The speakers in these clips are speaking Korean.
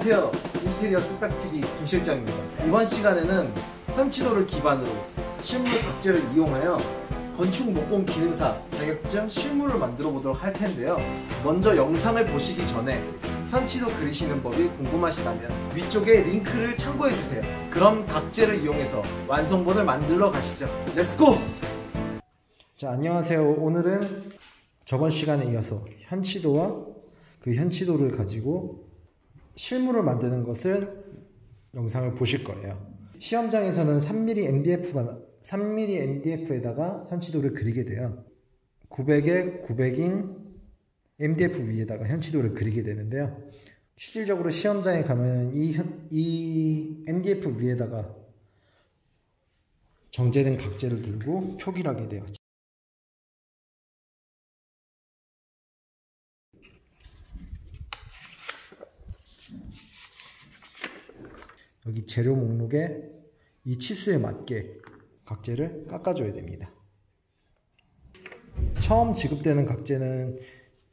안녕하세요. 인테리어 뚝딱TV 김실장입니다. 이번 시간에는 현치도를 기반으로 실물 각재를 이용하여 건축 목공 기능사 자격증 실물을 만들어 보도록 할 텐데요. 먼저 영상을 보시기 전에 현치도 그리시는 법이 궁금하시다면 위쪽에 링크를 참고해 주세요. 그럼 각재를 이용해서 완성본을 만들러 가시죠. 렛츠고! 자, 안녕하세요. 오늘은 저번 시간에 이어서 현치도와 그 현치도를 가지고 실물을 만드는 것을 영상을 보실 거예요. 시험장에서는 3mm MDF에다가 현치도를 그리게 돼요. 900에 900인 MDF 위에다가 현치도를 그리게 되는데요. 실질적으로 시험장에 가면 이 MDF 위에다가 정제된 각재를 들고 표기를 하게 돼요. 여기 재료 목록에 이 치수에 맞게 각재를 깎아줘야 됩니다. 처음 지급되는 각재는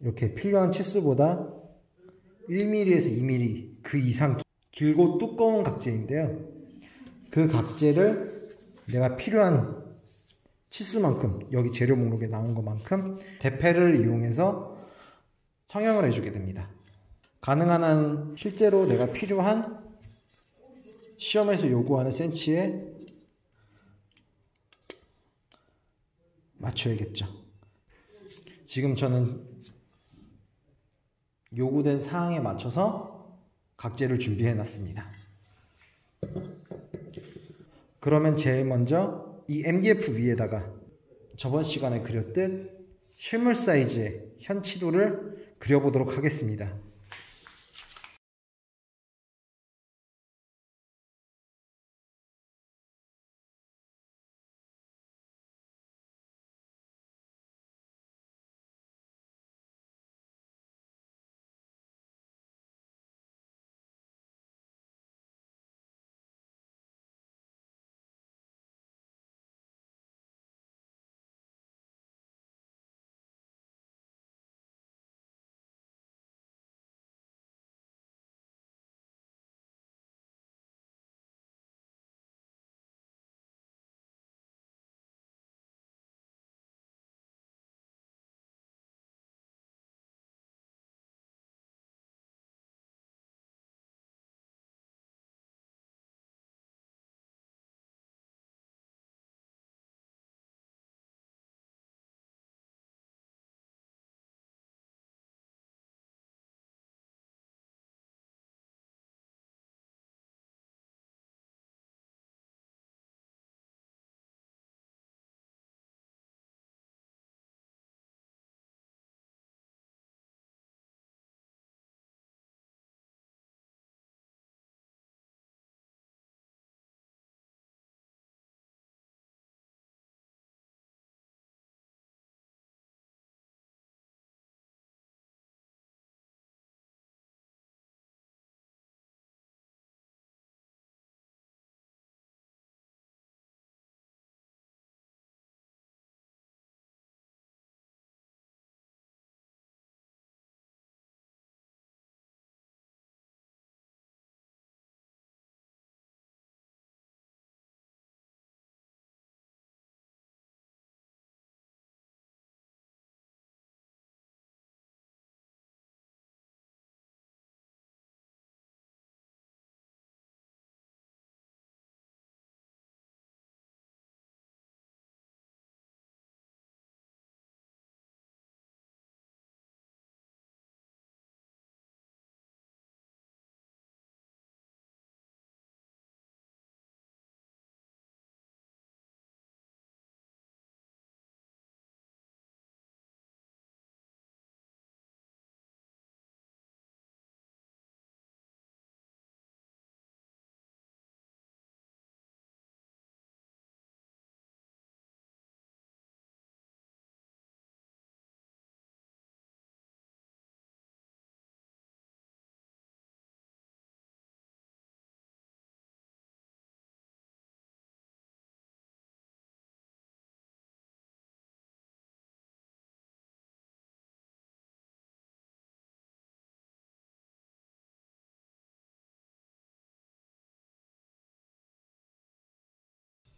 이렇게 필요한 치수보다 1mm에서 2mm 그 이상 길고 두꺼운 각재인데요. 그 각재를 내가 필요한 치수만큼, 여기 재료 목록에 나온 것만큼 대패를 이용해서 성형을 해주게 됩니다. 가능한 한 실제로 내가 필요한 시험에서 요구하는 센치에 맞춰야겠죠. 지금 저는 요구된 사항에 맞춰서 각재를 준비해 놨습니다. 그러면 제일 먼저 이 MDF 위에다가 저번 시간에 그렸듯 실물 사이즈의 현치도를 그려보도록 하겠습니다.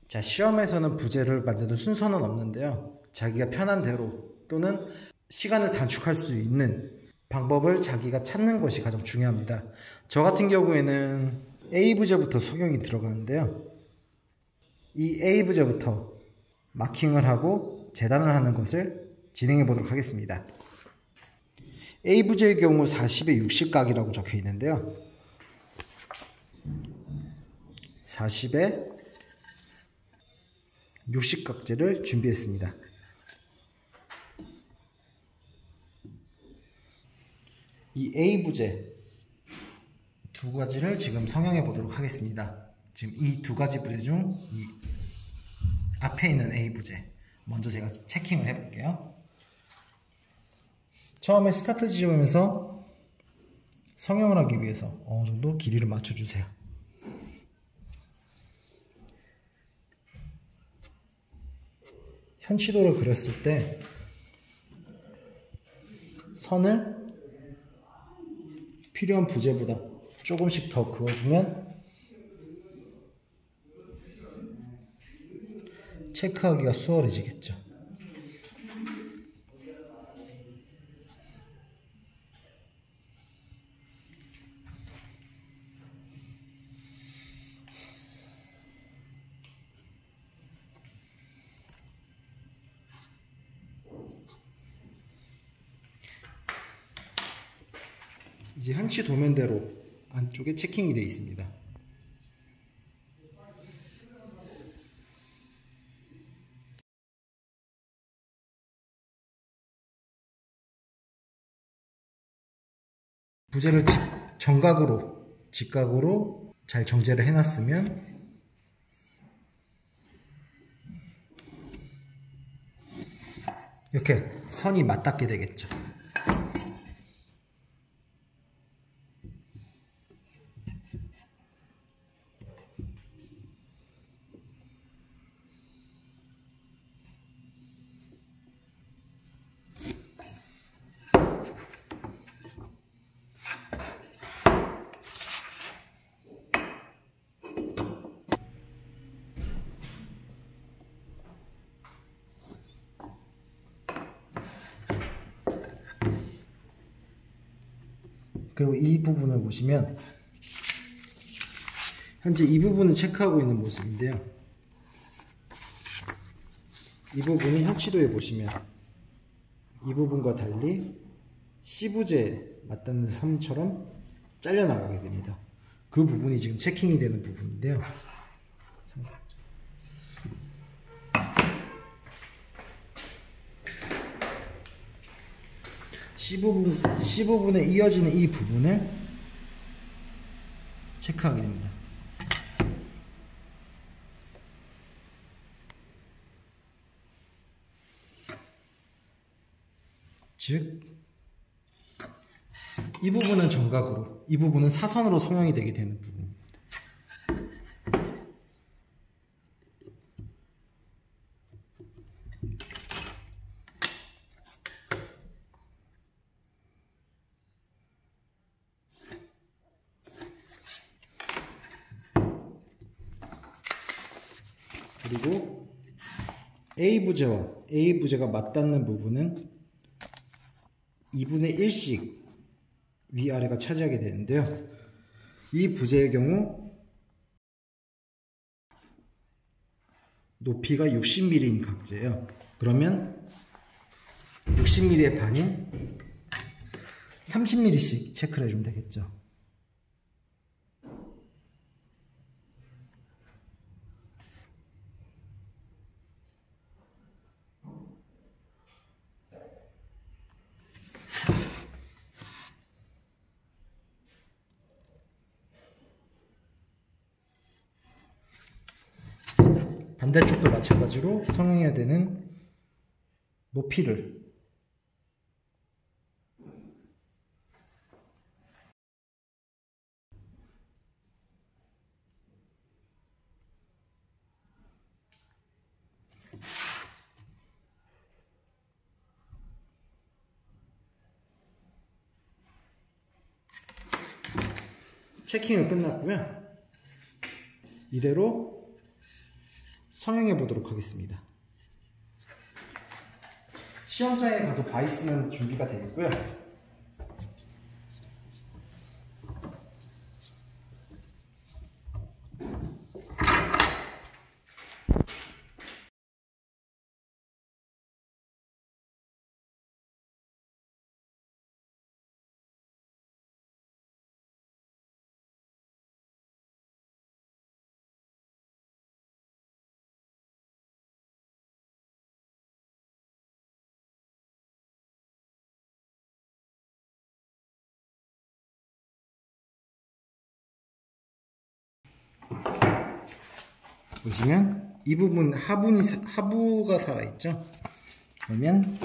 자, 시험에서는 부제를 만드는 순서는 없는데요. 자기가 편한 대로 또는 시간을 단축할 수 있는 방법을 자기가 찾는 것이 가장 중요합니다. 저 같은 경우에는 A 부제부터 소경이 들어가는데요. 이 A 부제부터 마킹을 하고 재단을 하는 것을 진행해 보도록 하겠습니다. A 부제의 경우 40에 60각이라고 적혀 있는데요. 40에 60각재를 준비했습니다. 이 A 부제 두 가지를 지금 성형해 보도록 하겠습니다. 지금 이 두 가지 부제 중 이 앞에 있는 A 부제 먼저 제가 체킹을 해 볼게요. 처음에 스타트 지점에서 성형을 하기 위해서 어느 정도 길이를 맞춰 주세요. 현치도를 그렸을 때 선을 필요한 부제보다 조금씩 더 그어주면 체크하기가 수월해지겠죠. 이제 현치 도면대로 안쪽에 체킹이 되어 있습니다. 부제를 정각으로, 직각으로 잘 정제를 해놨으면 이렇게 선이 맞닿게 되겠죠. 그리고 이 부분을 보시면 현재 이 부분을 체크하고 있는 모습인데요. 이 부분이 현치도에 보시면 이 부분과 달리 C부제에 맞닿는 선처럼 잘려나가게 됩니다. 그 부분이 지금 체킹이 되는 부분인데요. C부분에 이어지는 이 부분을 체크하게 됩니다. 즉, 이 부분은 정각으로, 이 부분은 사선으로 성형이 되게 되는 부분입니다. 그리고 A 부제가 맞닿는 부분은 2분의 1씩 위아래가 차지하게 되는데요. 이 부제의 경우 높이가 60mm인 각재예요. 그러면 60mm의 반인 30mm씩 체크를 해주면 되겠죠. 반대쪽도 마찬가지로 성형해야 되는 높이를 체킹은 끝났고요. 이대로 성형해 보도록 하겠습니다. 시험장에 가도 바이스는 준비가 되겠고요. 보시면 이 부분 하부가 살아있죠. 그러면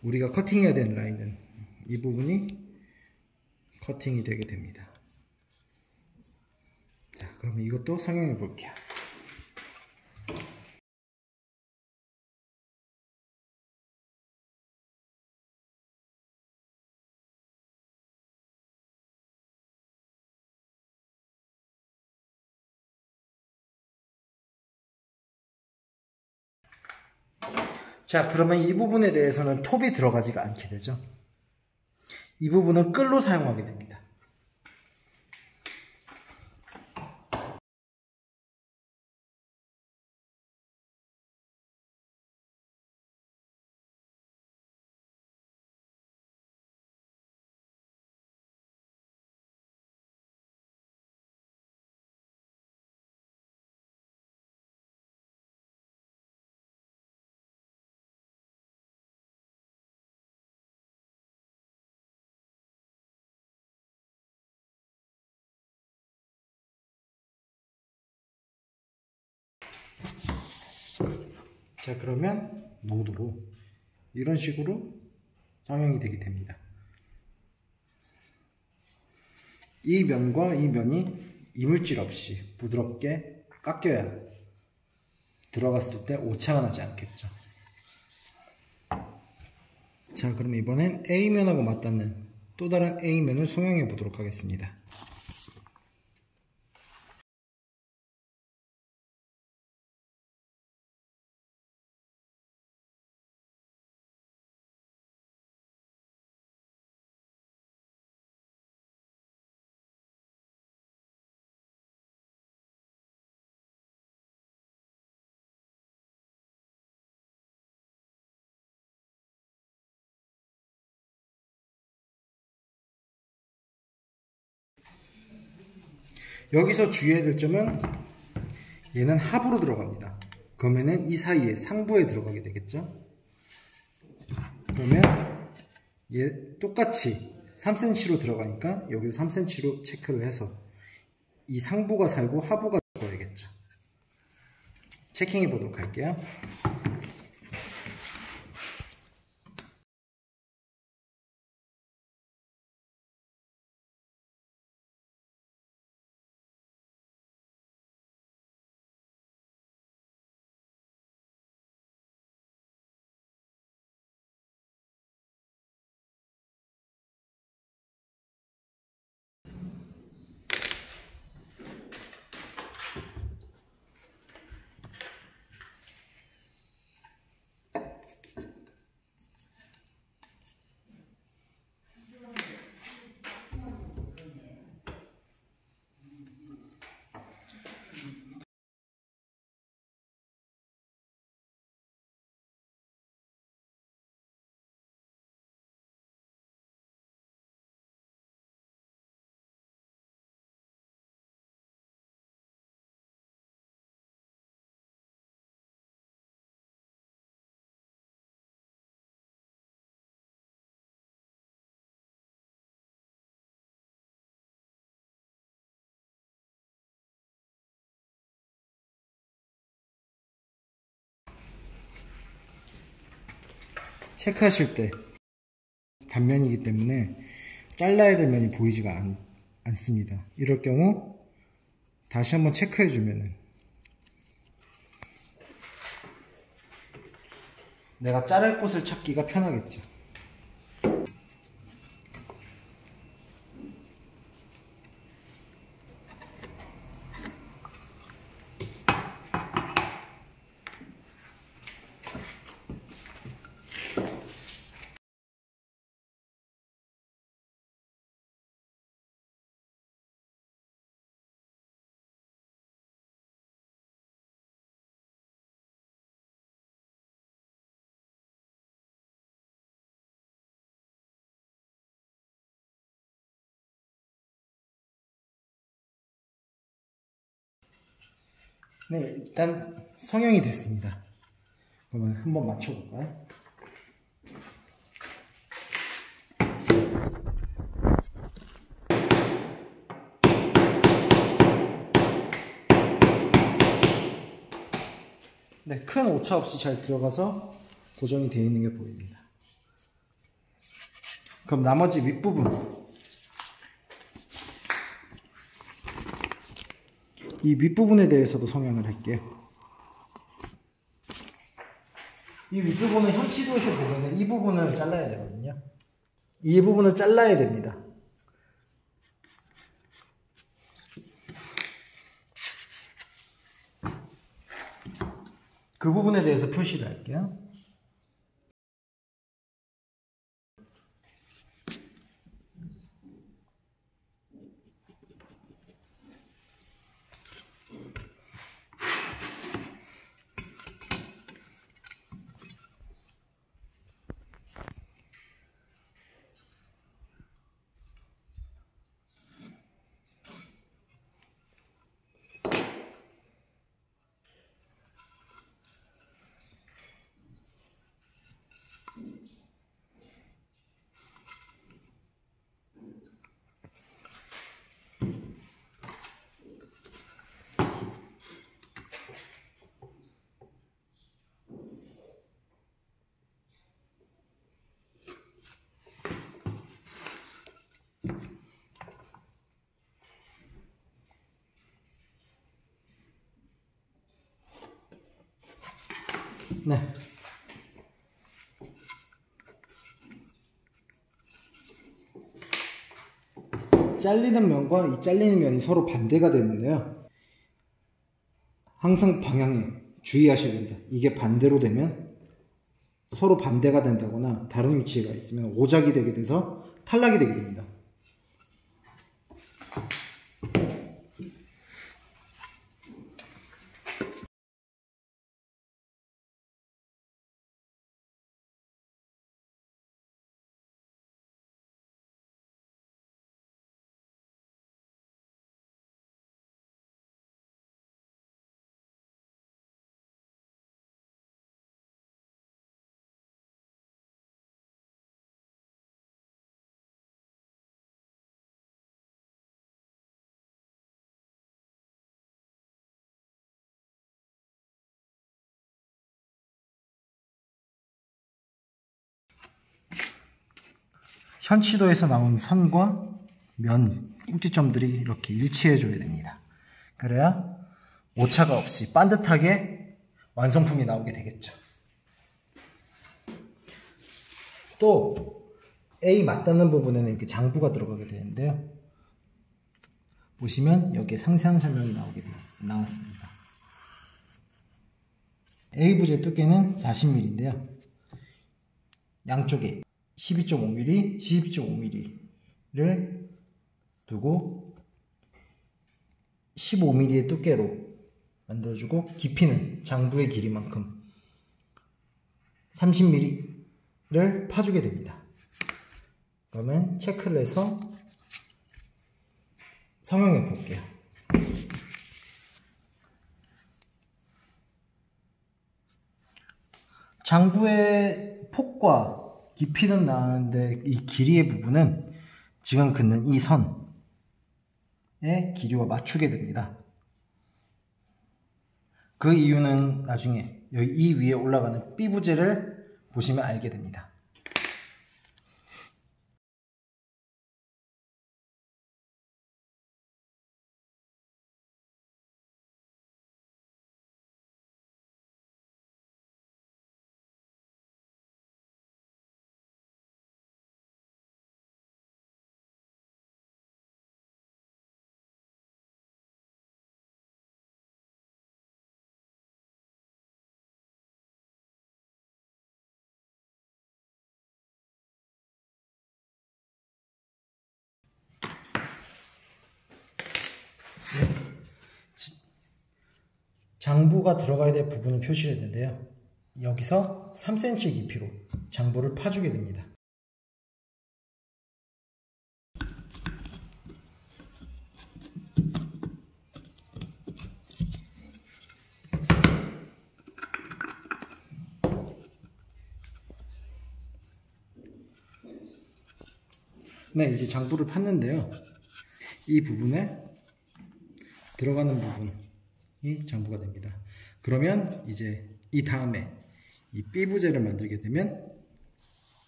우리가 커팅해야 되는 라인은 이 부분이 커팅이 되게 됩니다. 자, 그러면 이것도 성형해 볼게요. 자, 그러면 이 부분에 대해서는 톱이 들어가지가 않게 되죠. 이 부분은 끌로 사용하게 됩니다. 자, 그러면 모두로 이런 식으로 성형이 되게 됩니다. 이 면과 이 면이 이물질 없이 부드럽게 깎여야 들어갔을 때 오차가 나지 않겠죠. 자, 그럼 이번엔 A면하고 맞닿는 또 다른 A면을 성형해 보도록 하겠습니다. 여기서 주의해야 될 점은 얘는 하부로 들어갑니다. 그러면은 이 사이에 상부에 들어가게 되겠죠. 그러면 얘 똑같이 3cm로 들어가니까 여기서 3cm로 체크를 해서 이 상부가 살고 하부가 들어가야겠죠. 체킹해 보도록 할게요. 체크하실 때 단면이기 때문에 잘라야 될 면이 보이지가 않습니다. 이럴 경우 다시 한번 체크해 주면은 내가 자를 곳을 찾기가 편하겠죠. 네, 일단 성형이 됐습니다. 그러면 한번 맞춰볼까요? 네, 큰 오차 없이 잘 들어가서 고정이 되어 있는 게 보입니다. 그럼 나머지 윗부분, 이 윗부분에 대해서도 성형을 할게요. 이 윗부분은 현치도에서 보면 이 부분을 잘라야 되거든요. 이 부분을 잘라야 됩니다. 그 부분에 대해서 표시를 할게요. 네. 잘리는 면과 이 잘리는 면이 서로 반대가 되는데요. 항상 방향에 주의하셔야 됩니다. 이게 반대로 되면 서로 반대가 된다거나 다른 위치가 있으면 오작이 되게 돼서 탈락이 되게 됩니다. 현치도에서 나온 선과 면 꼭지점들이 이렇게 일치해 줘야 됩니다. 그래야 오차가 없이 반듯하게 완성품이 나오게 되겠죠. 또 A 맞닿는 부분에는 이렇게 장부가 들어가게 되는데요. 보시면 여기에 상세한 설명이 나왔습니다. A 부재 두께는 40mm인데요. 양쪽에 12.5mm, 12.5mm를 두고 15mm의 두께로 만들어주고 깊이는 장부의 길이만큼 30mm를 파주게 됩니다. 그러면 체크를 해서 성형해 볼게요. 장부의 폭과 깊이는 나는데 이 길이의 부분은 지금 긋는 이 선의 길이와 맞추게 됩니다. 그 이유는 나중에 여기 이 위에 올라가는 B 부재를 보시면 알게 됩니다. 장부가 들어가야 될 부분을 표시를 했는데요. 여기서 3cm 깊이로 장부를 파주게 됩니다. 네, 이제 장부를 팠는데요. 이 부분에 들어가는 부분이 장부가 됩니다. 그러면 이제 이 다음에 이 삐부재를 만들게 되면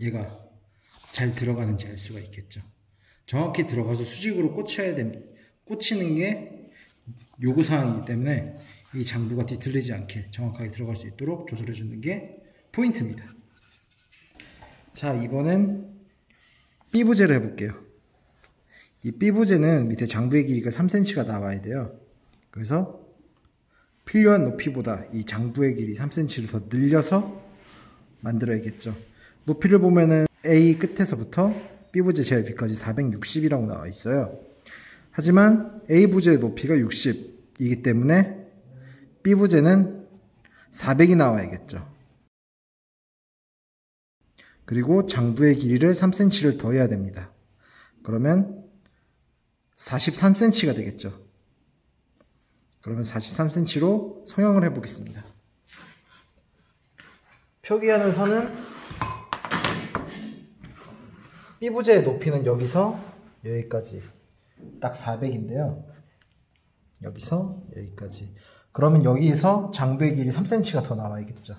얘가 잘 들어가는지 알 수가 있겠죠. 정확히 들어가서 수직으로 꽂히는 게 요구사항이기 때문에 이 장부가 뒤틀리지 않게 정확하게 들어갈 수 있도록 조절해 주는 게 포인트입니다. 자, 이번엔 삐부재를 해볼게요. 이 삐부재는 밑에 장부의 길이가 3cm가 나와야 돼요. 그래서 필요한 높이보다 이 장부의 길이 3cm를 더 늘려서 만들어야겠죠. 높이를 보면은 A 끝에서부터 B부재 제일 밑까지 460이라고 나와 있어요. 하지만 A부재의 높이가 60이기 때문에 B부재는 400이 나와야겠죠. 그리고 장부의 길이를 3cm를 더해야 됩니다. 그러면 43cm가 되겠죠. 그러면 43cm로 성형을 해보겠습니다. 표기하는 선은 B부재의 높이는 여기서 여기까지 딱 400인데요. 여기서 여기까지. 그러면 여기에서 장부의 길이 3cm가 더 나와야겠죠.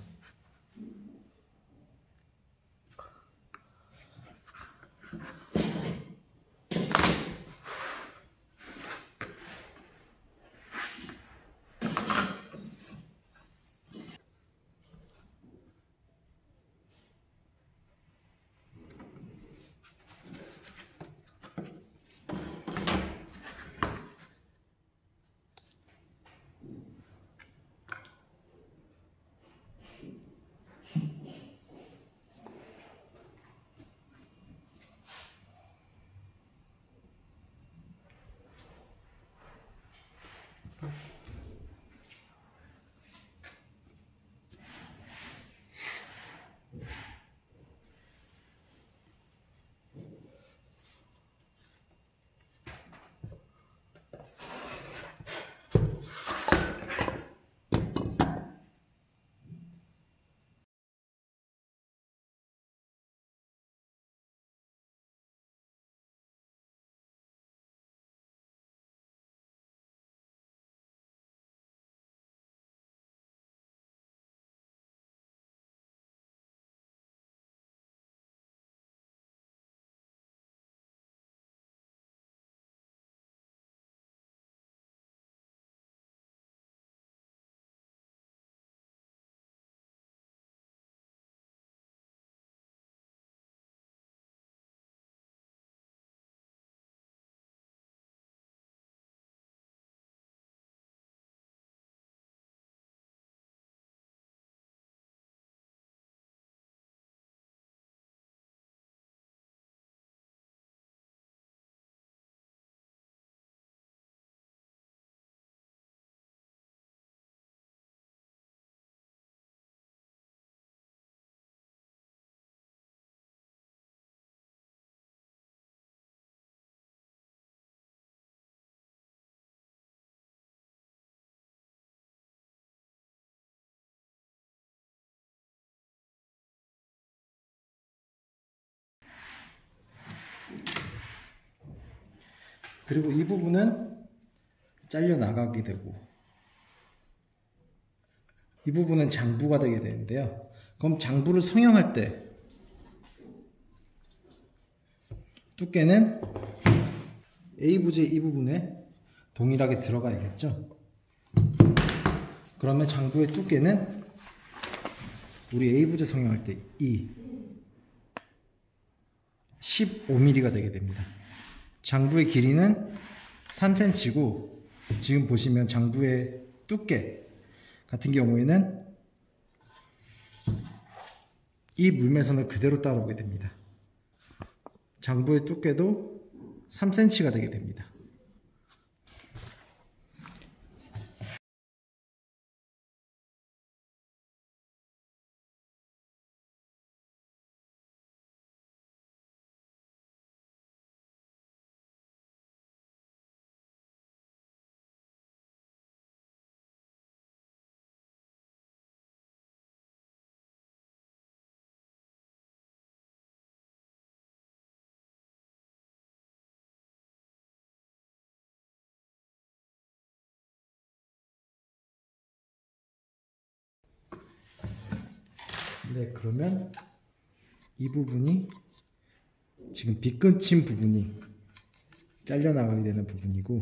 그리고 이 부분은 잘려 나가게 되고 이 부분은 장부가 되게 되는데요. 그럼 장부를 성형할 때 두께는 A부재 이 부분에 동일하게 들어가야겠죠. 그러면 장부의 두께는 우리 A부재 성형할 때 15mm가 되게 됩니다. 장부의 길이는 3cm고 지금 보시면 장부의 두께 같은 경우에는 이 물매선을 그대로 따라오게 됩니다. 장부의 두께도 3cm가 되게 됩니다. 네, 그러면 이 부분이 지금 빗끝인 부분이 잘려나가게 되는 부분이고,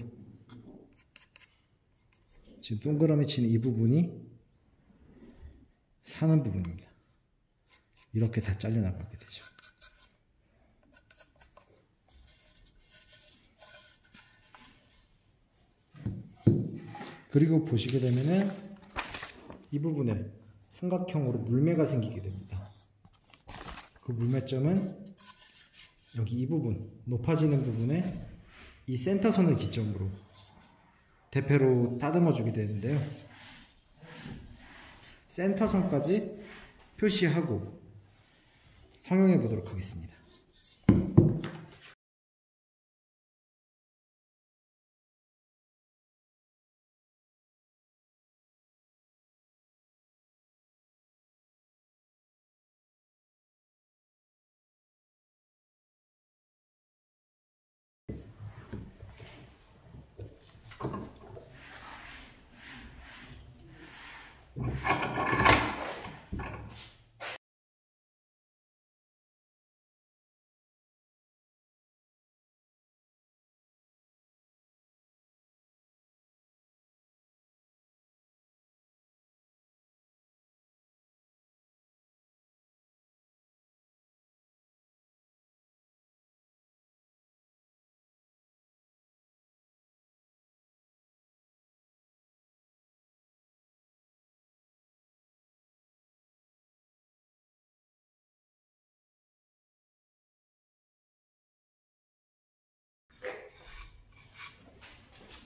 지금 동그라미 치는 이 부분이 사는 부분입니다. 이렇게 다 잘려나가게 되죠. 그리고 보시게 되면은 이 부분에 삼각형으로 물매가 생기게 됩니다. 그 물매점은 여기 이 부분, 높아지는 부분에 이 센터선을 기점으로 대패로 다듬어 주게 되는데요. 센터선까지 표시하고 성형해 보도록 하겠습니다.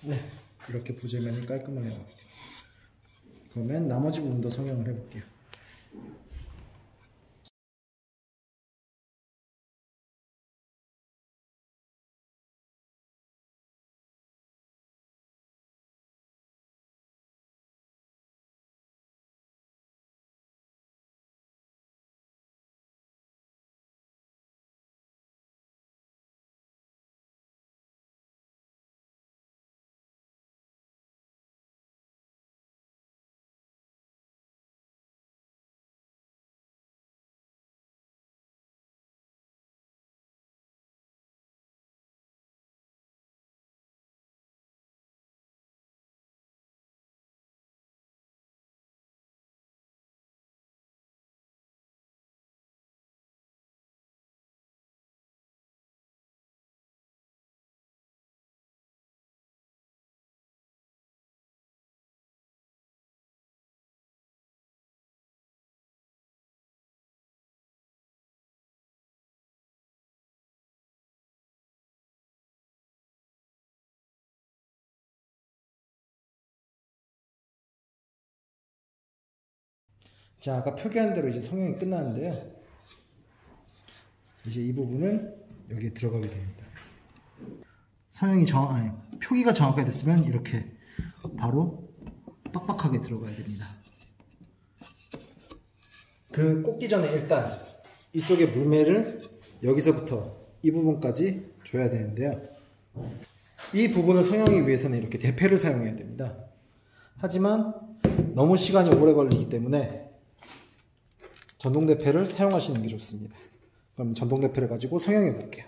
네, 이렇게 부재면이 깔끔하게 나옵니다. 그러면 나머지 부분도 성형을 해볼게요. 자, 아까 표기한 대로 이제 성형이 끝났는데요. 이제 이 부분은 여기에 들어가게 됩니다. 성형이 표기가 정확하게 됐으면 이렇게 바로 빡빡하게 들어가야 됩니다. 그 꽂기 전에 일단 이쪽에 물매를 여기서부터 이 부분까지 줘야 되는데요. 이 부분을 성형하기 위해서는 이렇게 대패를 사용해야 됩니다. 하지만 너무 시간이 오래 걸리기 때문에 전동대패를 사용하시는 게 좋습니다. 그럼 전동대패를 가지고 성형해 볼게요.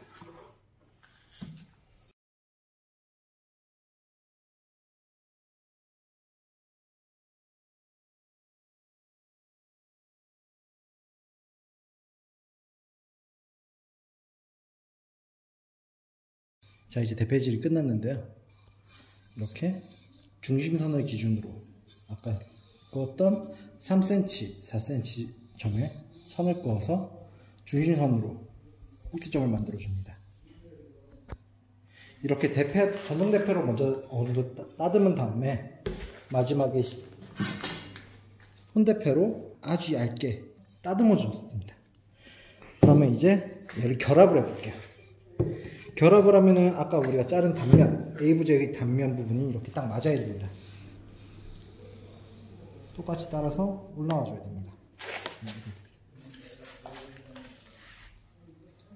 자, 이제 대패질이 끝났는데요. 이렇게 중심선을 기준으로 아까 그었던 3cm, 4cm 점에 선을 그어서 중심선으로 꼭지점을 만들어 줍니다. 이렇게 전동대패로 먼저 어느 정도 따듬은 다음에 마지막에 손대패로 아주 얇게 따듬어 줬습니다. 그러면 이제 얘를 결합을 해볼게요. 결합을 하면은 아까 우리가 자른 단면, A부재의 단면 부분이 이렇게 딱 맞아야 됩니다. 똑같이 따라서 올라와 줘야 됩니다.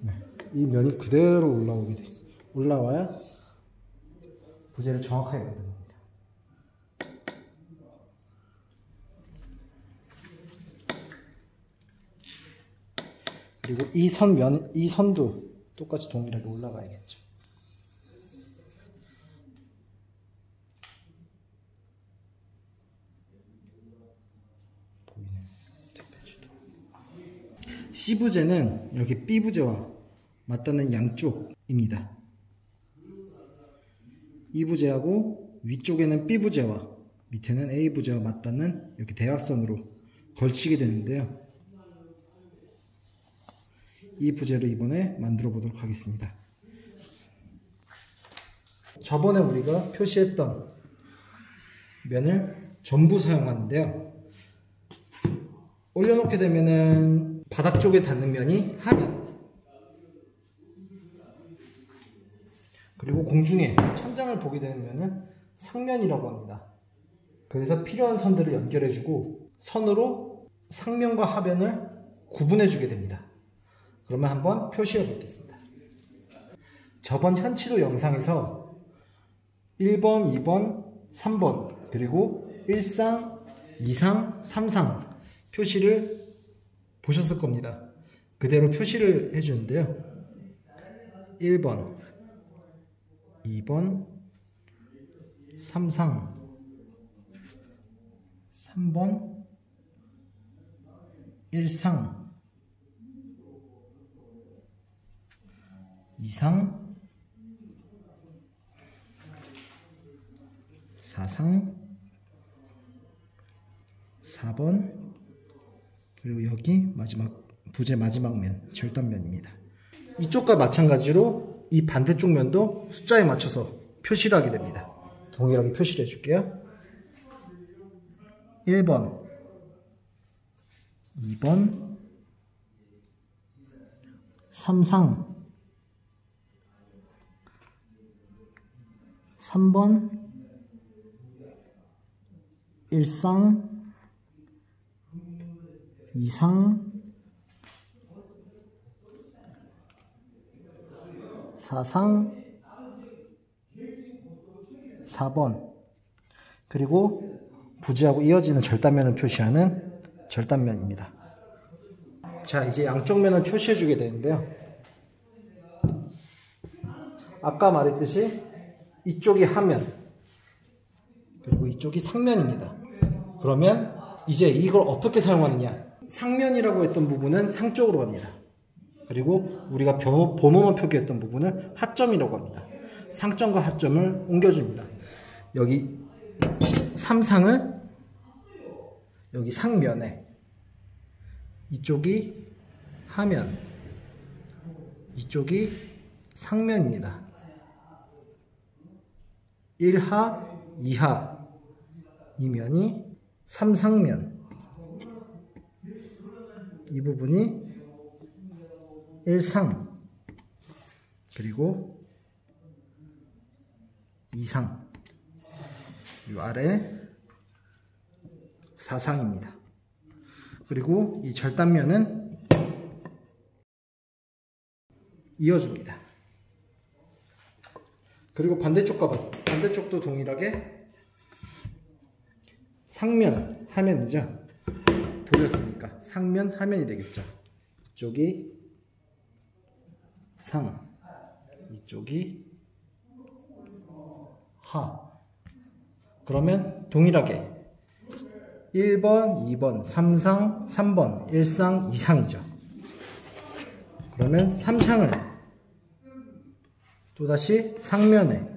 네, 이 면이 그대로 올라와야 부재를 정확하게 만드는 겁니다. 그리고 이 선도 똑같이 동일하게 올라가야겠죠. C부재는 이렇게 B부재와 맞닿는 양쪽입니다. E부재하고 위쪽에는 B부재와 밑에는 A부재와 맞닿는 이렇게 대각선으로 걸치게 되는데요. 이 부재를 이번에 만들어 보도록 하겠습니다. 저번에 우리가 표시했던 면을 전부 사용하는데요. 올려놓게 되면은 바닥 쪽에 닿는 면이 하면, 그리고 공중에 천장을 보게 되는 면은 상면이라고 합니다. 그래서 필요한 선들을 연결해주고 선으로 상면과 하변을 구분해주게 됩니다. 그러면 한번 표시해 보겠습니다. 저번 현치도 영상에서 1번, 2번, 3번 그리고 1상, 2상, 3상 표시를 보셨을 겁니다. 그대로 표시를 해주는데요. 1번, 2번, 3상, 3번, 1상, 2상, 4상, 4번, 그리고 여기 마지막 부재 마지막 면, 절단면입니다. 이쪽과 마찬가지로 이 반대쪽 면도 숫자에 맞춰서 표시를 하게 됩니다. 동일하게 표시를 해줄게요. 1번, 2번, 3상, 3번, 1상, 2상, 4상, 4번, 그리고 부재하고 이어지는 절단면을 표시하는 절단면입니다. 자, 이제 양쪽 면을 표시해 주게 되는데요. 아까 말했듯이 이쪽이 하면, 그리고 이쪽이 상면입니다. 그러면 이제 이걸 어떻게 사용하느냐. 상면이라고 했던 부분은 상쪽으로 갑니다. 그리고 우리가 번호만 표기했던 부분을 하점이라고 합니다. 상점과 하점을 옮겨줍니다. 여기 3상을 여기 상면에, 이쪽이 하면, 이쪽이 상면입니다. 1하, 2하, 이 면이 3상면, 이 부분이 1상, 그리고 2상, 이 아래 4상입니다. 그리고 이 절단면은 이어줍니다. 그리고 반대쪽도 동일하게 상면, 하면이죠. 돌렸으니까 상면, 하면이 되겠죠. 이쪽이 상, 이쪽이 하. 그러면 동일하게 1번, 2번, 3상, 3번, 1상, 2상이죠. 그러면 3상을 또다시 상면에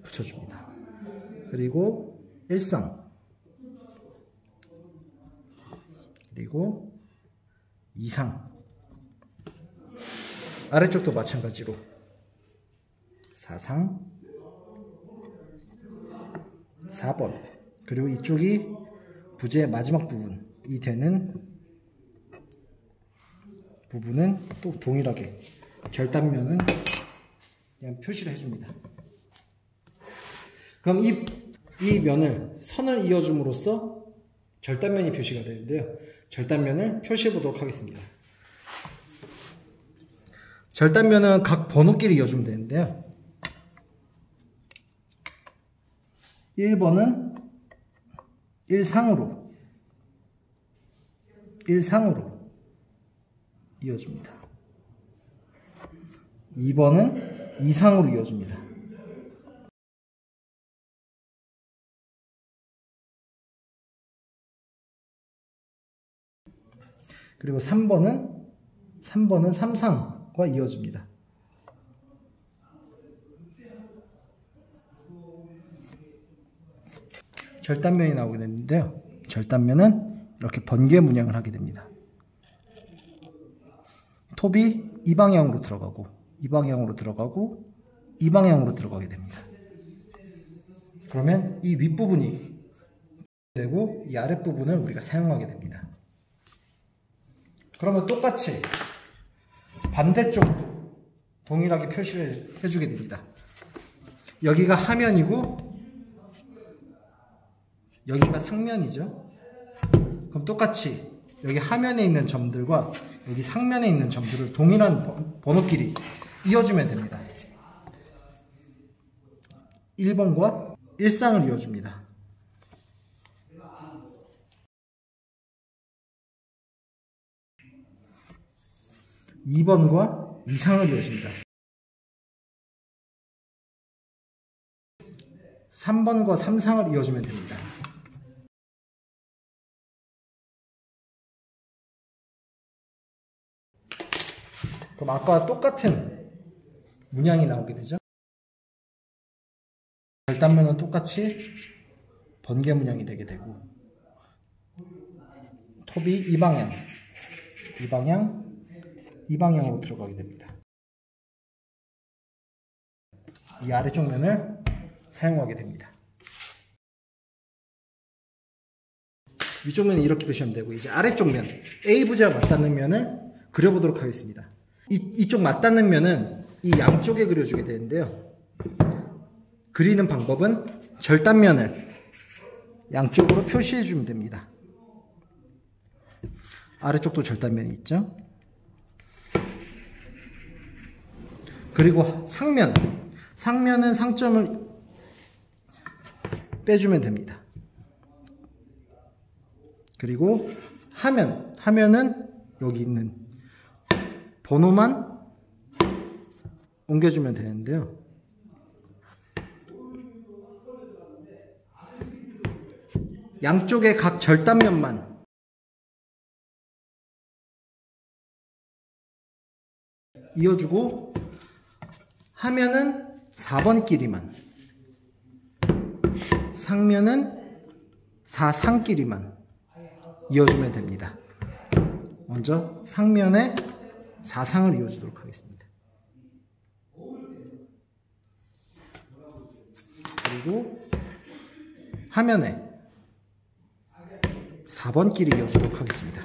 붙여줍니다. 그리고 1상, 그리고 2상, 아래쪽도 마찬가지로 4상, 4번, 그리고 이쪽이 부재의 마지막 부분이 되는 부분은 또 동일하게 절단면은 그냥 표시를 해줍니다. 그럼 이 면을 선을 이어줌으로써 절단면이 표시가 되는데요. 절단면을 표시해 보도록 하겠습니다. 절단면은 각 번호끼리 이어주면 되는데요. 1번은 1상으로, 이어줍니다. 2번은 이상으로 이어줍니다. 그리고 3번은 3상과 이어줍니다. 절단면이 나오게 되는데요. 절단면은 이렇게 번개 문양을 하게 됩니다. 톱이 이 방향으로 들어가고 이 방향으로 들어가고 이 방향으로 들어가게 됩니다. 그러면 이 윗부분이 되고 이 아랫부분을 우리가 사용하게 됩니다. 그러면 똑같이 반대쪽도 동일하게 표시를 해주게 됩니다. 여기가 하면이고 여기가 상면이죠. 그럼 똑같이 여기 하면에 있는 점들과 여기 상면에 있는 점들을 동일한 번호끼리 이어주면 됩니다. 1번과 1상을 이어줍니다. 2번과 2상을 이어줍니다. 3번과 3상을 이어주면 됩니다. 그럼 아까와 똑같은 문양이 나오게 되죠. 절단면은 똑같이 번개 문양이 되게 되고 톱이 이 방향, 이 방향, 이 방향으로 들어가게 됩니다. 이 아래쪽 면을 사용하게 됩니다. 위쪽 면은 이렇게 보시면 되고 이제 아래쪽 면 A 부재와 맞닿는 면을 그려보도록 하겠습니다. 이쪽 맞닿는 면은 이 양쪽에 그려주게 되는데요. 그리는 방법은 절단면을 양쪽으로 표시해 주면 됩니다. 아래쪽도 절단면이 있죠. 그리고 상면은 상점을 빼주면 됩니다. 그리고 하면은 여기 있는 번호만 옮겨주면 되는데요. 양쪽의 각 절단면만 이어주고 하면은 4번끼리만 상면은 4상끼리만 이어주면 됩니다. 먼저 상면에 4상을 이어주도록 하겠습니다. 그리고 하면에 4번끼리 이어주도록 하겠습니다.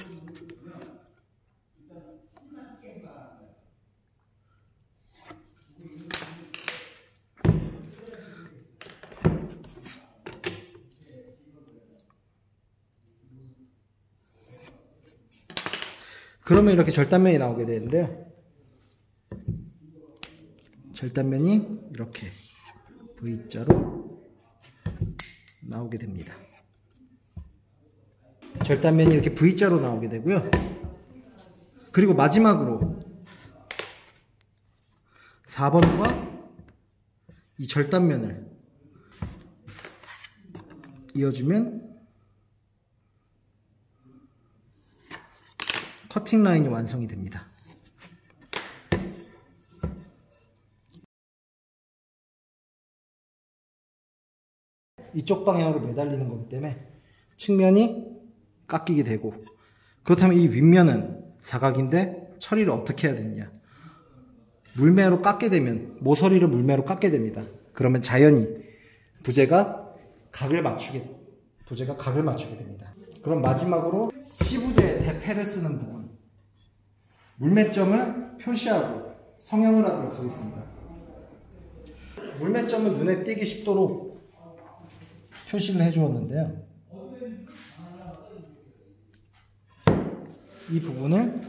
그러면 이렇게 절단면이 나오게 되는데요. 절단면이 이렇게 V자로 나오게 됩니다. 절단면이 이렇게 V자로 나오게 되고요. 그리고 마지막으로 4번과 이 절단면을 이어주면 커팅 라인이 완성이 됩니다. 이쪽 방향으로 매달리는 거기 때문에 측면이 깎이게 되고, 그렇다면 이 윗면은 사각인데 처리를 어떻게 해야 되느냐. 물매로 깎게 되면, 모서리를 물매로 깎게 됩니다. 그러면 자연히 부재가 각을 맞추게 됩니다. 그럼 마지막으로 C부재 대패를 쓰는 부분, 물매점을 표시하고 성형을 하도록 하겠습니다. 물매점을 눈에 띄기 쉽도록 표시를 해주었는데요. 이 부분을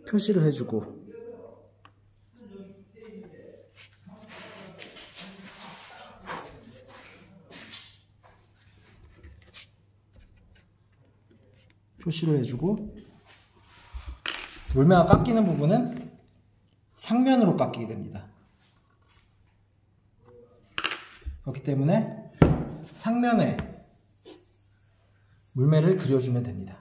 표시를 해주고 표시를 해주고, 물매가 깎이는 부분은 상면으로 깎이게 됩니다. 그렇기 때문에 상면에 물매를 그려주면 됩니다.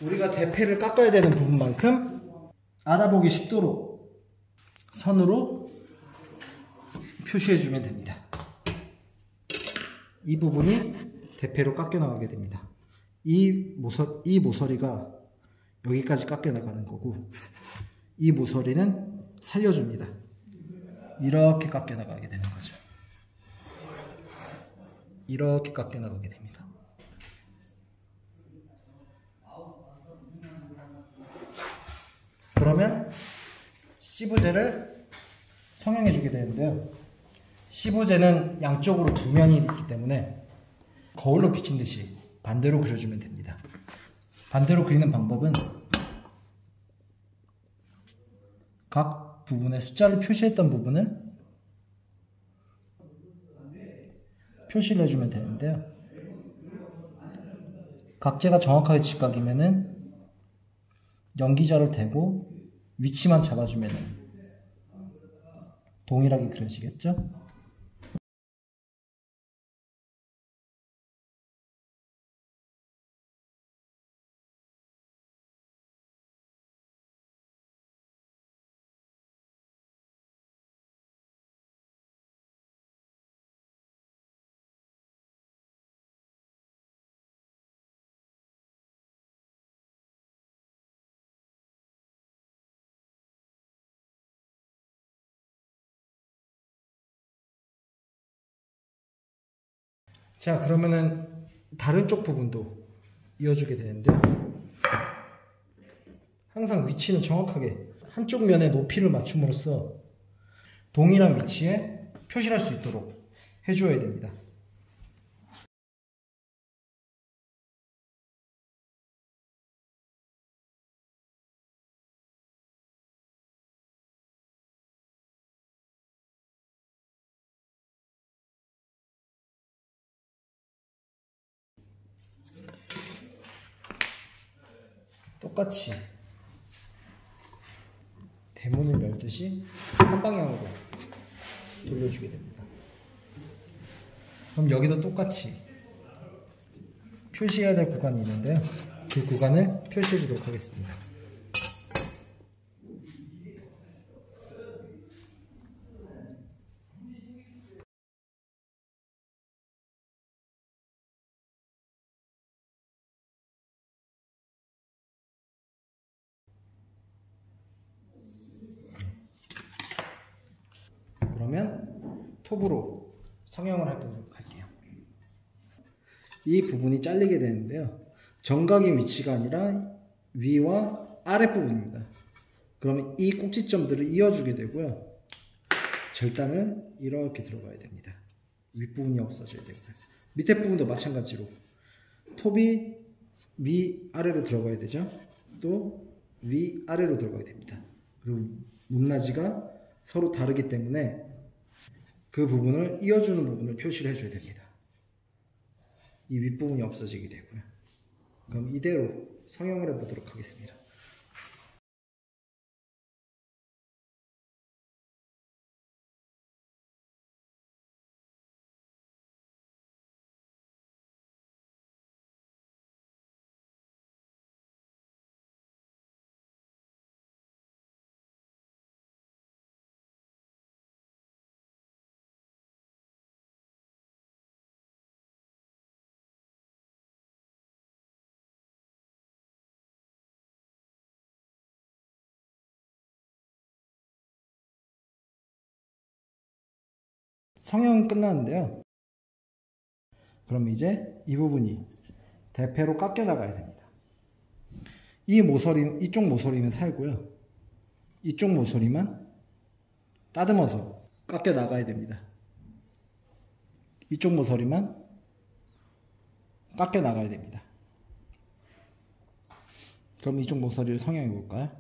우리가 대패를 깎아야 되는 부분만큼 알아보기 쉽도록 선으로 표시해주면 됩니다. 이 부분이 대패로 깎여 나가게 됩니다. 이 모서리가 여기까지 깎여 나가는 거고, 이 모서리는 살려줍니다. 이렇게 깎여 나가게 되는 거죠. 이렇게 깎여 나가게 됩니다. 그러면 시브제를 성형해 주게 되는데요. 시브제는 양쪽으로 두 면이 있기 때문에 거울로 비친 듯이 반대로 그려주면 됩니다. 반대로 그리는 방법은 각 부분에 숫자를 표시했던 부분을 표시를 해주면 되는데요. 각재가 정확하게 직각이면은 연기자를 대고 위치만 잡아주면 동일하게 그려지겠죠? 자, 그러면은 다른 쪽 부분도 이어주게 되는데요. 항상 위치는 정확하게 한쪽 면의 높이를 맞춤으로써 동일한 위치에 표시를 할 수 있도록 해주어야 됩니다. 똑같이 대문을 열듯이 한 방향으로 돌려주게 됩니다. 그럼 여기도 똑같이 표시해야 될 구간이 있는데요. 그 구간을 표시해 주도록 하겠습니다. 그러면 톱으로 성형을 해보도록 할게요. 이 부분이 잘리게 되는데요. 정각인 위치가 아니라 위와 아랫부분입니다. 그러면 이 꼭지점들을 이어주게 되고요. 절단은 이렇게 들어가야 됩니다. 윗부분이 없어져야 되고요. 밑에 부분도 마찬가지로 톱이 위아래로 들어가야 되죠. 또 위아래로 들어가야 됩니다. 그리고 높낮이가 서로 다르기 때문에 그 부분을 이어주는 부분을 표시를 해줘야 됩니다. 이 윗부분이 없어지게 되고요. 그럼 이대로 성형을 해보도록 하겠습니다. 성형은 끝났는데요. 그럼 이제 이 부분이 대패로 깎여 나가야 됩니다. 이쪽 모서리는 살고요. 이쪽 모서리만 따듬어서 깎여 나가야 됩니다. 이쪽 모서리만 깎여 나가야 됩니다. 그럼 이쪽 모서리를 성형해 볼까요?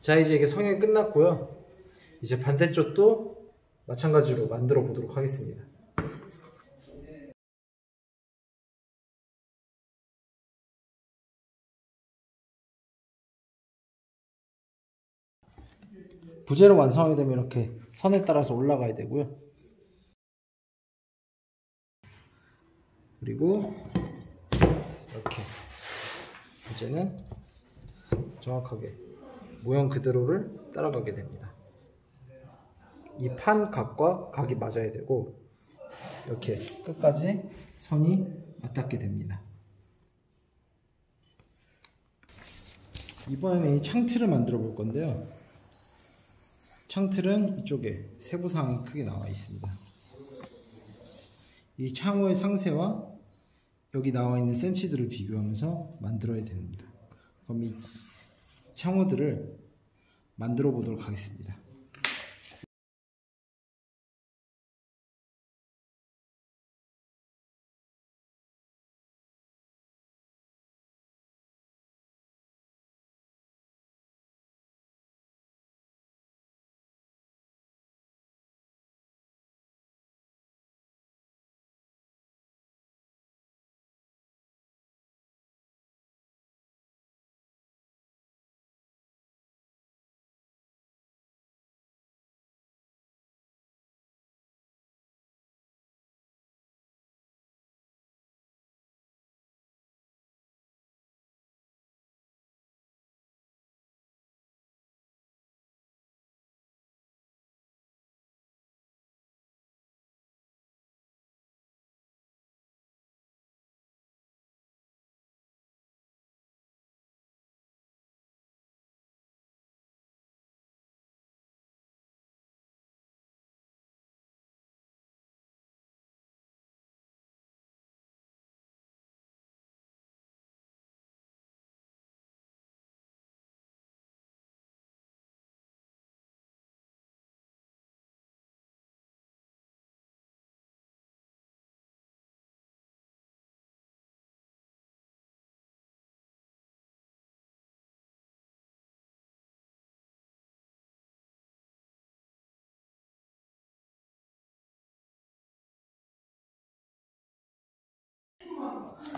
자, 이제 이게 성형이 끝났고요. 이제 반대쪽도 마찬가지로 만들어 보도록 하겠습니다. 부재로 완성하게 되면 이렇게 선에 따라서 올라가야 되고요. 그리고 이렇게 부재는 정확하게 모형 그대로를 따라가게 됩니다. 이 판 각과 각이 맞아야 되고 이렇게 끝까지 선이 맞닿게 됩니다. 이번에는 이 창틀을 만들어 볼 건데요. 창틀은 이쪽에 세부사항이 크게 나와 있습니다. 이 창호의 상세와 여기 나와 있는 센치들을 비교하면서 만들어야 됩니다. 그럼 이 창호들을 만들어 보도록 하겠습니다.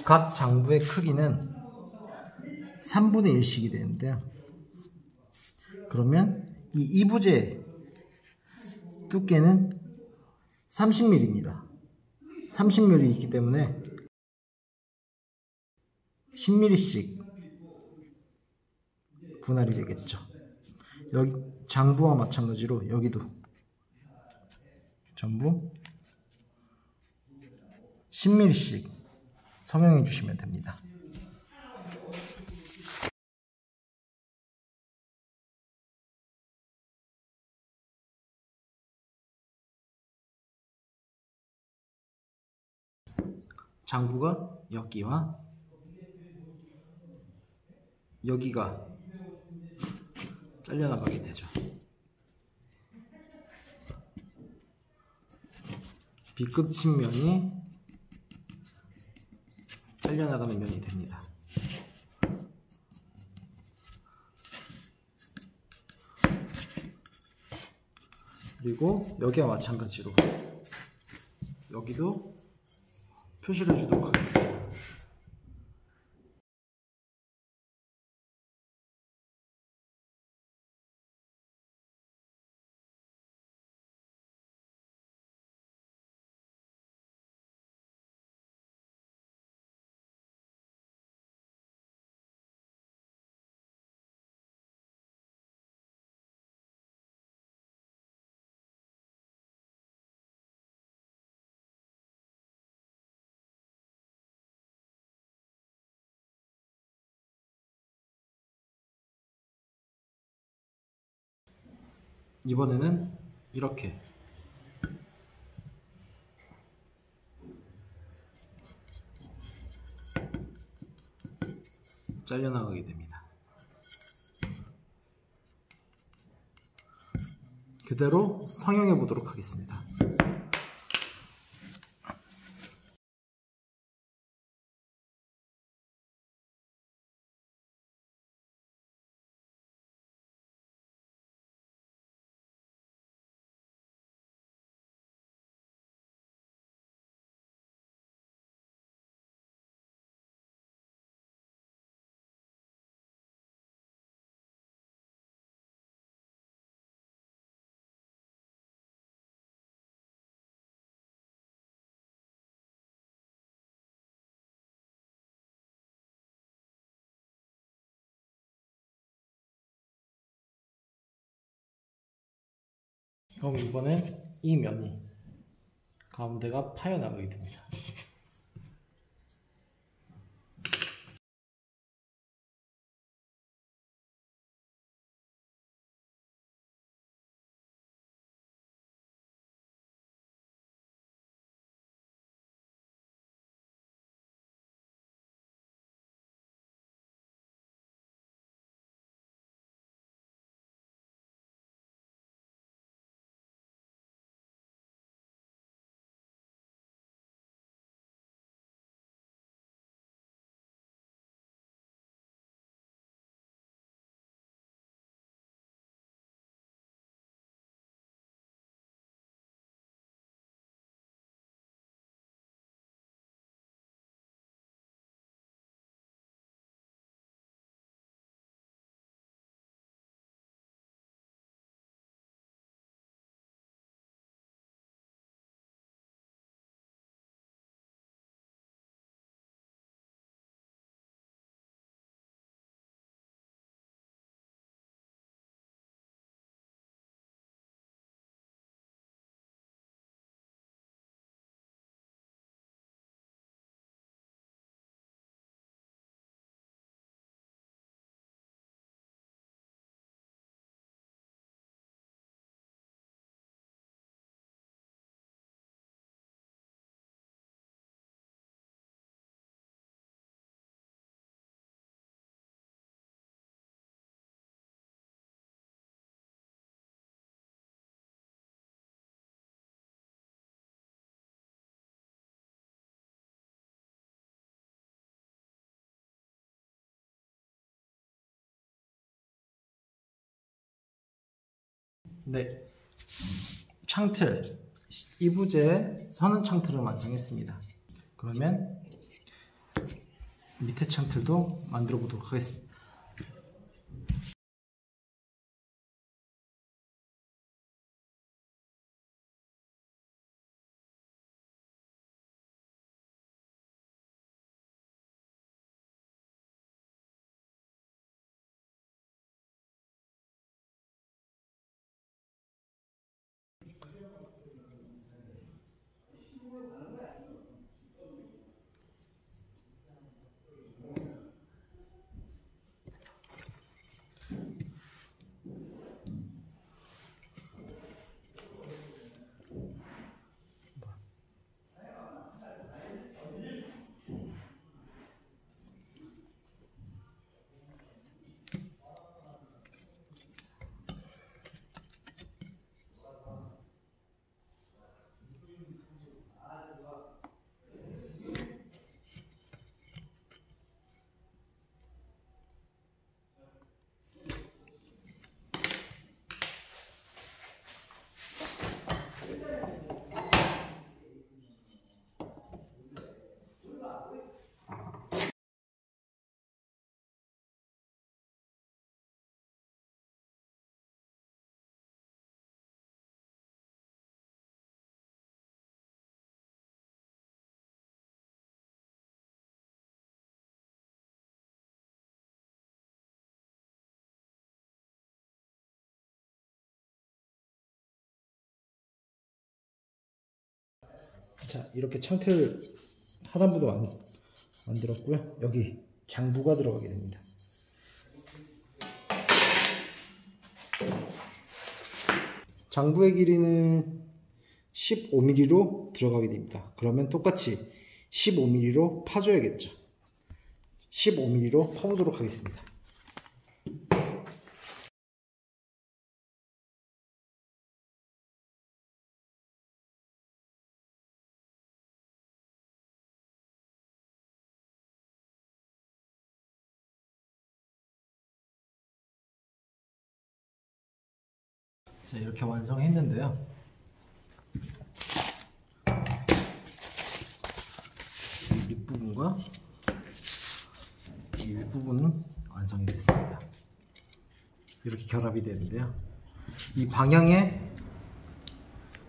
각 장부의 크기는 3분의 1씩이 되는데요. 그러면 이 이부제 두께는 30mm입니다. 30mm 있기 때문에 10mm씩 분할이 되겠죠. 여기 장부와 마찬가지로 여기도 전부 10mm씩 성형해 주시면 됩니다. 장부가 여기와 여기가 잘려나가게 되죠. B급 측면이 잘려나가는 면이 됩니다. 그리고 여기와 마찬가지로 여기도 표시를 해주도록 하겠습니다. 이번에는 이렇게 잘려나가게 됩니다. 그대로 성형해 보도록 하겠습니다. 그럼 이번엔 이 면이 가운데가 파여나가게 됩니다. 네, 창틀, 이부제 서는 창틀을 완성했습니다. 그러면 밑에 창틀도 만들어 보도록 하겠습니다. 자, 이렇게 창틀 하단부도 만들었고요. 여기 장부가 들어가게 됩니다. 장부의 길이는 15mm로 들어가게 됩니다. 그러면 똑같이 15mm로 파줘야겠죠. 15mm로 파보도록 하겠습니다. 자, 이렇게 완성했는데요. 이 밑부분과 이 윗부분은 완성이 됐습니다. 이렇게 결합이 되는데요. 이 방향에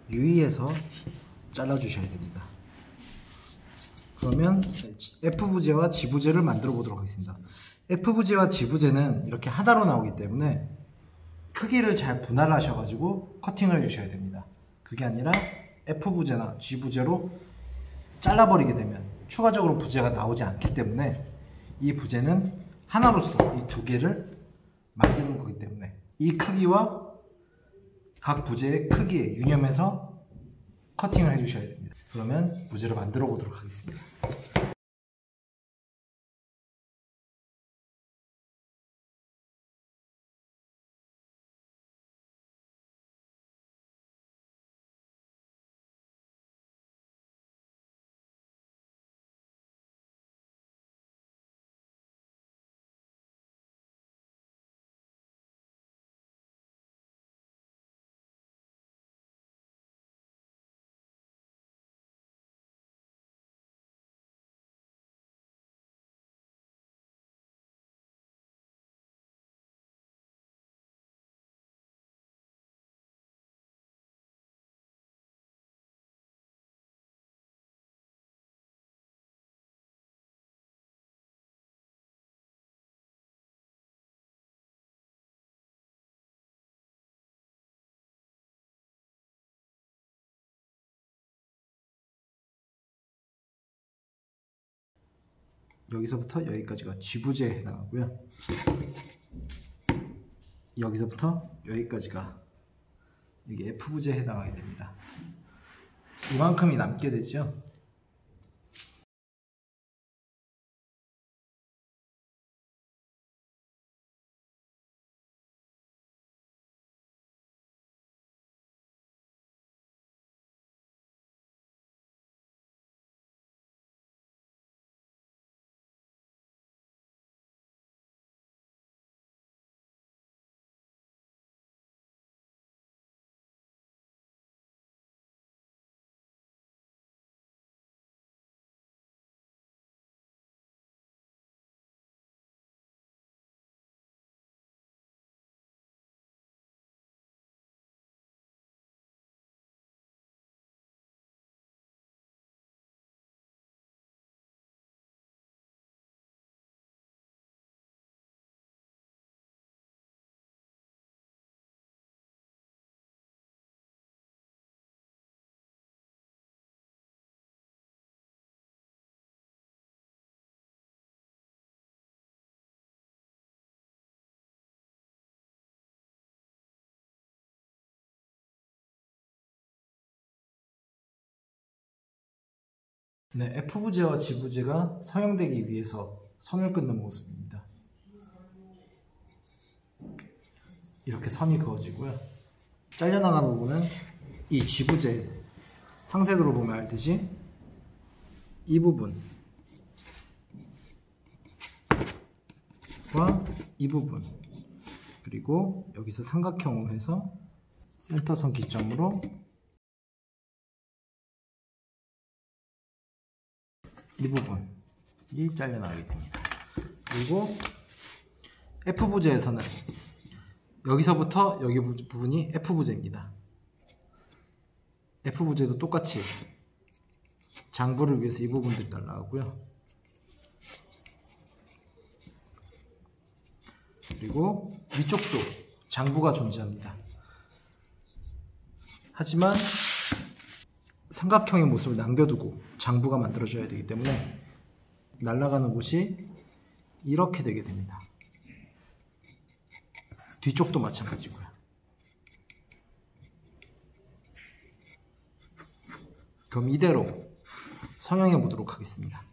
유의해서 잘라 주셔야 됩니다. 그러면 F부재와 G부재를 만들어 보도록 하겠습니다. F부재와 G부재는 이렇게 하나로 나오기 때문에 크기를 잘 분할하셔가지고 커팅을 해주셔야 됩니다. 그게 아니라 F부재나 G부재로 잘라버리게 되면 추가적으로 부재가 나오지 않기 때문에 이 부재는 하나로서 이 두 개를 만드는 거기 때문에 이 크기와 각 부재의 크기에 유념해서 커팅을 해주셔야 됩니다. 그러면 부재를 만들어 보도록 하겠습니다. 여기서부터 여기까지가 G부재에 해당하고요. 여기서부터 여기까지가 이게 F부재에 해당하게 됩니다. 이만큼이 남게 되죠. 네, F부재와 G부재가 서형되기 위해서 선을 끊는 모습입니다. 이렇게 선이 그어지고요. 잘려나간 부분은 이 G부재, 상세도로 보면 알듯이 이 부분과 이 부분, 그리고 여기서 삼각형으로 해서 센터선 기점으로 이 부분이 잘려나가게 됩니다. 그리고 F부재에서는 여기서부터 여기 부분이 F부재입니다. F부재도 똑같이 장부를 위해서 이 부분들이 날라가고요. 그리고 위쪽도 장부가 존재합니다. 하지만 삼각형의 모습을 남겨두고 장부가 만들어져야 되기 때문에 날아가는 곳이 이렇게 되게 됩니다. 뒤쪽도 마찬가지고요. 그럼 이대로 성형해 보도록 하겠습니다.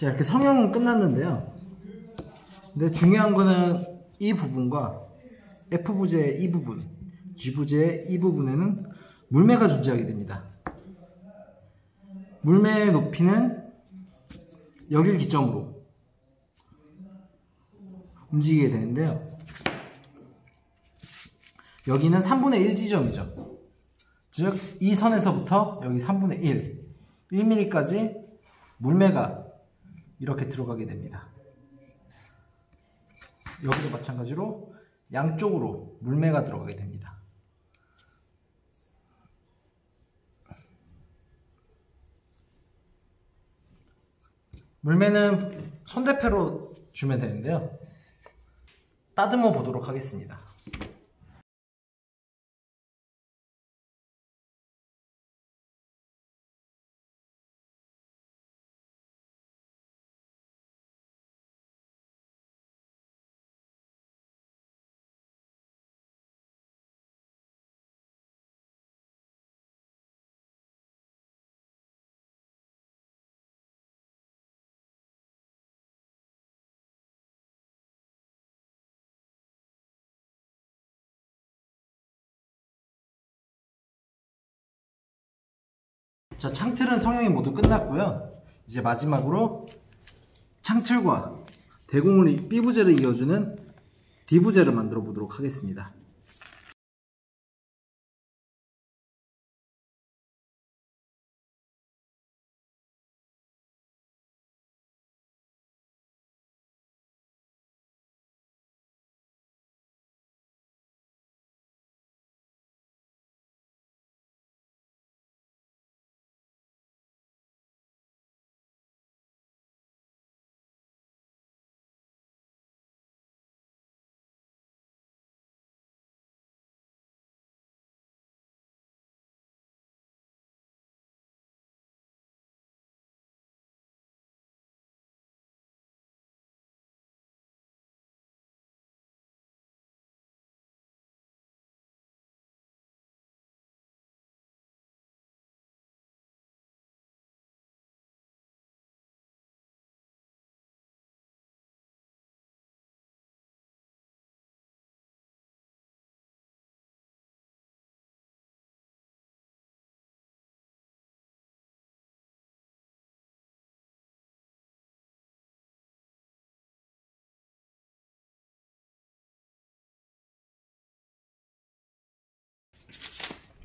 자, 이렇게 성형은 끝났는데요. 근데 중요한 거는 이 부분과 F부재의 이 부분, G부재의 이 부분에는 물매가 존재하게 됩니다. 물매의 높이는 여길 기점으로 움직이게 되는데요. 여기는 3분의 1 지점이죠. 즉 이 선에서부터 여기 3분의 1, 1mm까지 물매가 이렇게 들어가게 됩니다. 여기도 마찬가지로 양쪽으로 물매가 들어가게 됩니다. 물매는 손대패로 주면 되는데요. 따듬어 보도록 하겠습니다. 자, 창틀은 성형이 모두 끝났고요. 이제 마지막으로 창틀과 대공을 B부재를 이어주는 D부재를 만들어 보도록 하겠습니다.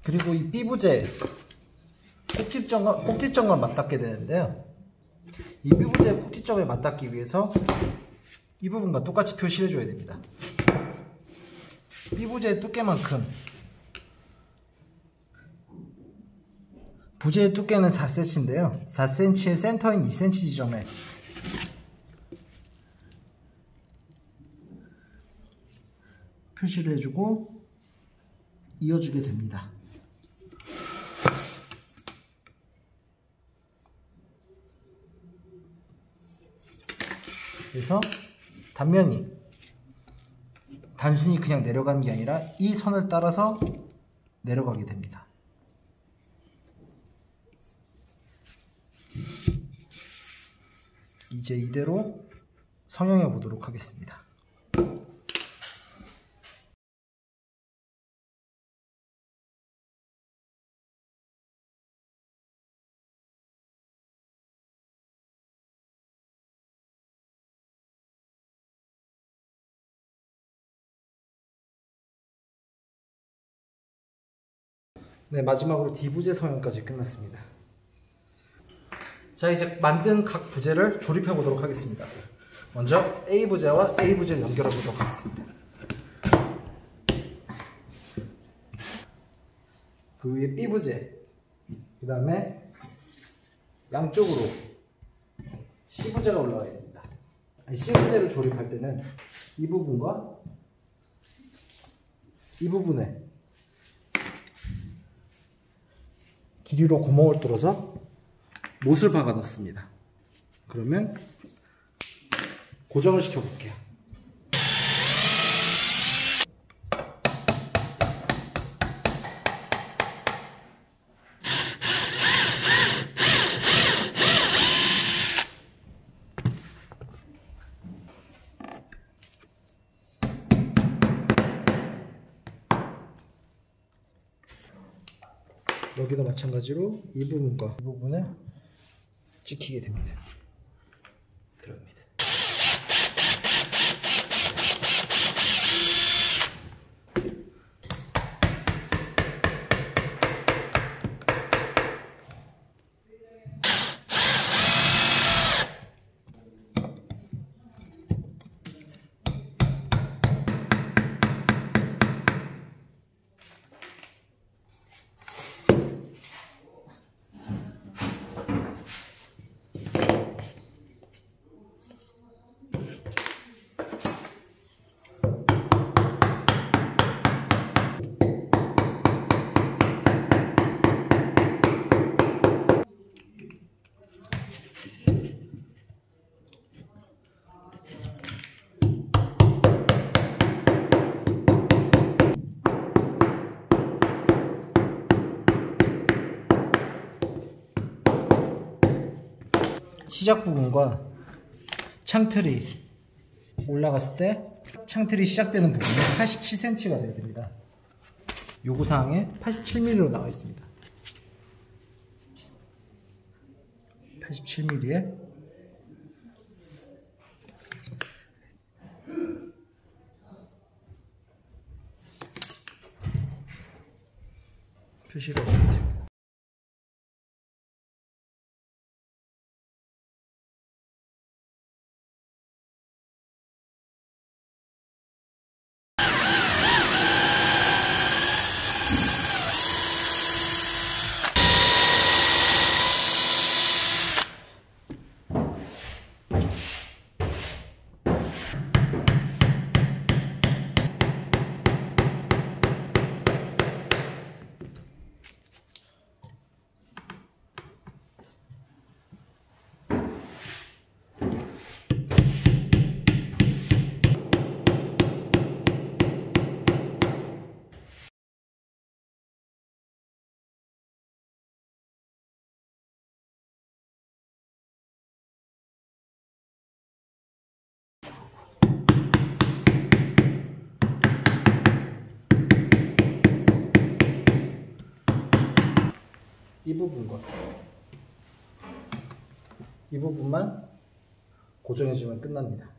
그리고 이 B부재 꼭지점과 맞닿게 되는데요. 이 B부재의 꼭지점에 맞닿기 위해서 이 부분과 똑같이 표시해 줘야 됩니다. B부재의 두께만큼, 부재의 두께는 4cm인데요 4cm의 센터인 2cm 지점에 표시를 해주고 이어주게 됩니다. 그래서 단면이 단순히 그냥 내려가는 게 아니라 이 선을 따라서 내려가게 됩니다. 이제 이대로 성형해 보도록 하겠습니다. 네, 마지막으로 D부재 성형까지 끝났습니다. 자, 이제 만든 각 부재를 조립해 보도록 하겠습니다. 먼저 A부재와 A부재를 연결해 보도록 하겠습니다. 그 위에 B부재, 그 다음에 양쪽으로 C부재가 올라가야 됩니다. C부재를 조립할 때는 이 부분과 이 부분에 길이로 구멍을 뚫어서 못을 박아 넣습니다. 그러면 고정을 시켜 볼게요. 여기도 마찬가지로 이 부분과 이 부분을 찍히게 됩니다. 들어갑니다. 시작 부분과 창틀이 올라갔을 때 창틀이 시작되는 부분이 87cm가 되어야 됩니다. 요구사항에 87mm로 나와 있습니다. 87mm에 표시를 해주면 됩니다. 이 부분만 고정해주면 끝납니다.